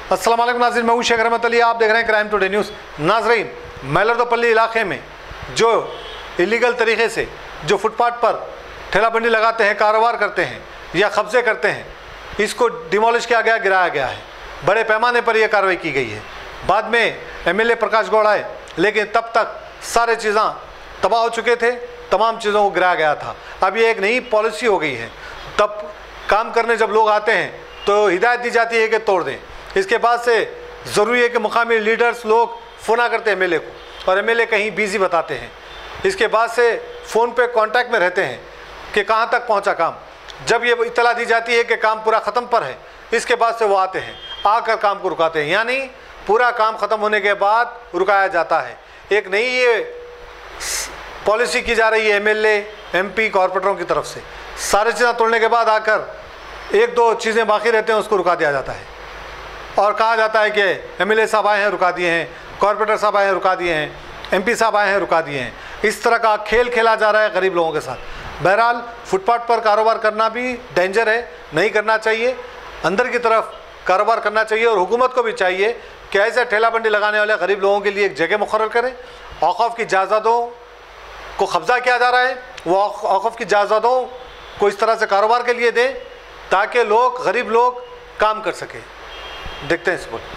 अस्सलाम वालेकुम नाज़रीन, मैं हूं शेख रहमत अली। आप देख रहे हैं क्राइम टुडे न्यूज़। नाज़रीन, मैलरदोपल्ली इलाके में जो इलीगल तरीके से जो फुटपाथ पर ठेला बंडी लगाते हैं, कारोबार करते हैं या कब्जे करते हैं, इसको डिमोलिश किया गया, गिराया गया है। बड़े पैमाने पर यह कार्रवाई की गई है। बाद में एमएलए प्रकाश गौड़ आए, लेकिन तब तक सारे चीज़ें तबाह हो चुके थे, तमाम चीज़ों को गिराया गया था। अब ये एक नई पॉलिसी हो गई है। तब काम करने जब लोग आते हैं तो हिदायत दी जाती है कि तोड़ दें। इसके बाद से ज़रूरी है कि मुकामी लीडर्स लोग फ़ोन करते हैं एमएलए को, और एमएलए कहीं बिज़ी बताते हैं। इसके बाद से फ़ोन पे कांटेक्ट में रहते हैं कि कहाँ तक पहुँचा काम। जब ये इत्तला दी जाती है कि काम पूरा ख़त्म पर है, इसके बाद से वो आते हैं, आकर काम को रुकाते हैं, यानी पूरा काम ख़त्म होने के बाद रुकाया जाता है। एक नई ये पॉलिसी की जा रही है एमएलए, एमपी, कॉर्पोरेटरों की तरफ से। सारी चीज़ें तोड़ने के बाद आकर एक दो चीज़ें बाकी रहते हैं, उसको रुका दिया जाता है और कहा जाता है कि एमएलए साहब आए हैं, रुका दिए हैं, कॉर्पोरेटर साहब आए हैं, रुका दिए हैं, एमपी साहब आए हैं, रुका दिए हैं। इस तरह का खेल खेला जा रहा है गरीब लोगों के साथ। बहरहाल फुटपाथ पर कारोबार करना भी डेंजर है, नहीं करना चाहिए। अंदर की तरफ कारोबार करना चाहिए और हुकूमत को भी चाहिए कि ऐसे ठेला बंडी लगाने वाले गरीब लोगों के लिए एक जगह मुकर्रर करें। औक़ाफ़ की जायदादों को कब्ज़ा किया जा रहा है, वो औक़ाफ़ की जायदादों को इस तरह से कारोबार के लिए दें ताकि लोग, गरीब लोग काम कर सकें। देखते हैं इस पर।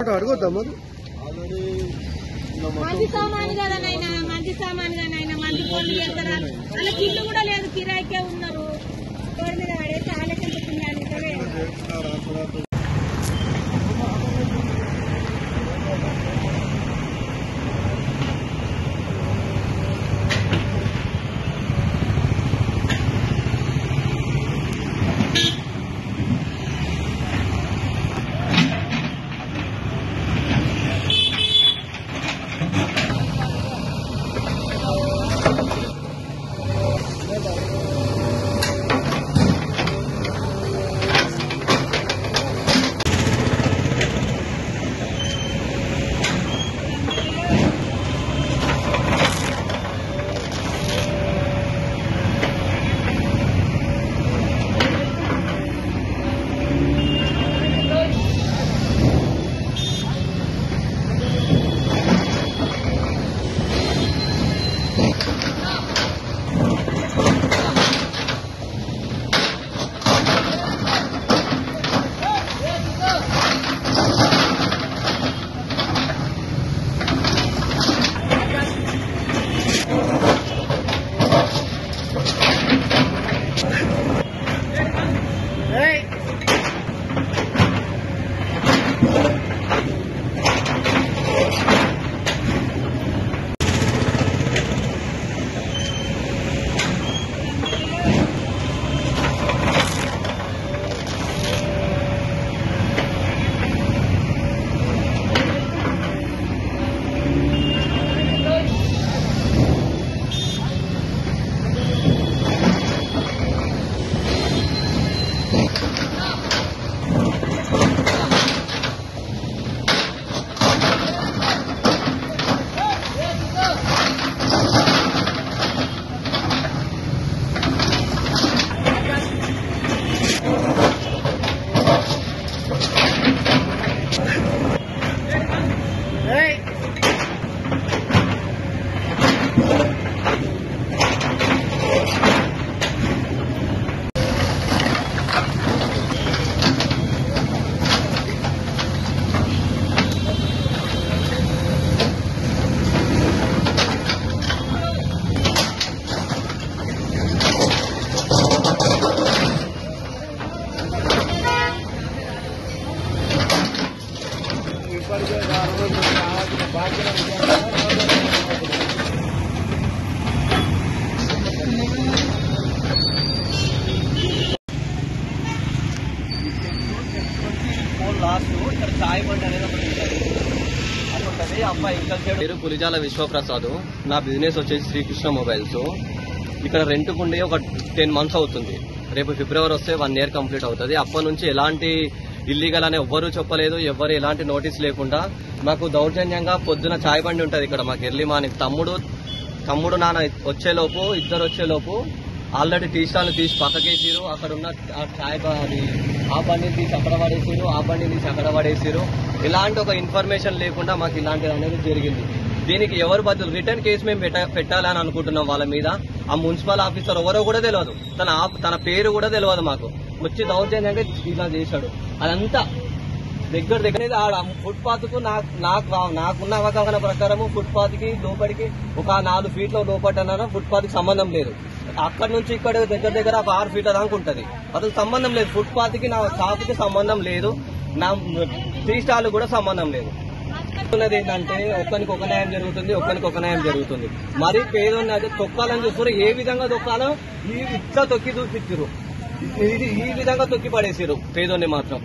అటు అడగొద్దా మరి ఆల్రెడీ మంచి సామాను కదా నైనా, మంచి సామాను కదా నైనా, మంచి పనులు చేస్తారా? వాళ్ళకి ఇల్లు కూడా లేదు, కిరాయికే ఉన్నారు. రోడ్డు మీద పడేసి వాళ్ళకి ఎంత పుణ్యాలు ఉంటారే. పేరు పులిజాల విశ్వప్రసాద్. నా బిజినెస్ వచ్చేసి శ్రీకృష్ణ మొబైల్స్. ఇక్కడ రెంట్కు ఉండే ఒక 10 months అవుతుంది. రేపు ఫిబ్రవరి వస్తే 1 year కంప్లీట్ అవుతుంది. అప్పటి నుంచి ఎలాంటి ఇల్లీగల్ అని ఎవ్వరూ చెప్పలేదు, ఎవ్వరు ఎలాంటి నోటీస్ లేకుండా మాకు దౌర్జన్యంగా పొద్దున చాయ్ బండి ఉంటుంది ఇక్కడ మాకు ఎర్లీ మార్నింగ్. తమ్ముడు నాన్న వచ్చేలోపు, ఇద్దరు వచ్చేలోపు ఆల్రెడీ టీ స్టాల్ తీసి పక్కకేసారు. అక్కడ ఉన్న చాయ్ ఆ బండిని తీసి అక్కడ పడేసారు, ఆ బండిని తీసి అక్కడ పడేసారు. ఇలాంటి ఒక ఇన్ఫర్మేషన్ లేకుండా మాకు ఇలాంటిది అనేది జరిగింది. దీనికి ఎవరు బదులు రిటర్న్ కేసు మేము పెట్టాలని అనుకుంటున్నాం వాళ్ళ మీద. ఆ మున్సిపల్ ఆఫీసర్ ఎవరో కూడా తెలియదు, తన పేరు కూడా తెలియదు మాకు. వచ్చి దౌర్జన్యంగా ఇలా చేశాడు. అదంతా దగ్గర ఆడ ఫుట్పాత్ కు నాకున్న అవగాహన ప్రకారం ఫుట్పాత్ కి లోపలికి ఒక 4 feet లోపట్టన ఫుట్పాత్ కి సంబంధం లేదు. అక్కడి నుంచి ఇక్కడ దగ్గర ఒక 6 feet దాకా ఉంటది. అసలు సంబంధం లేదు. ఫుట్పాత్ కి నా షాప్ కి సంబంధం లేదు, నా టీ స్టాల్ కూడా సంబంధం లేదు. ఉన్నది ఏంటంటే ఒక్కరికి ఒక న్యాయం జరుగుతుంది, ఒక్కరికి ఒక న్యాయం జరుగుతుంది. మరి పేదోన్ని అయితే తొక్కాలని చూస్తారు. ఏ విధంగా తొక్కాలో ఇట్లా తొక్కి చూపించారు, ఈ విధంగా తొక్కి పడేసారు పేదోన్ని మాత్రం.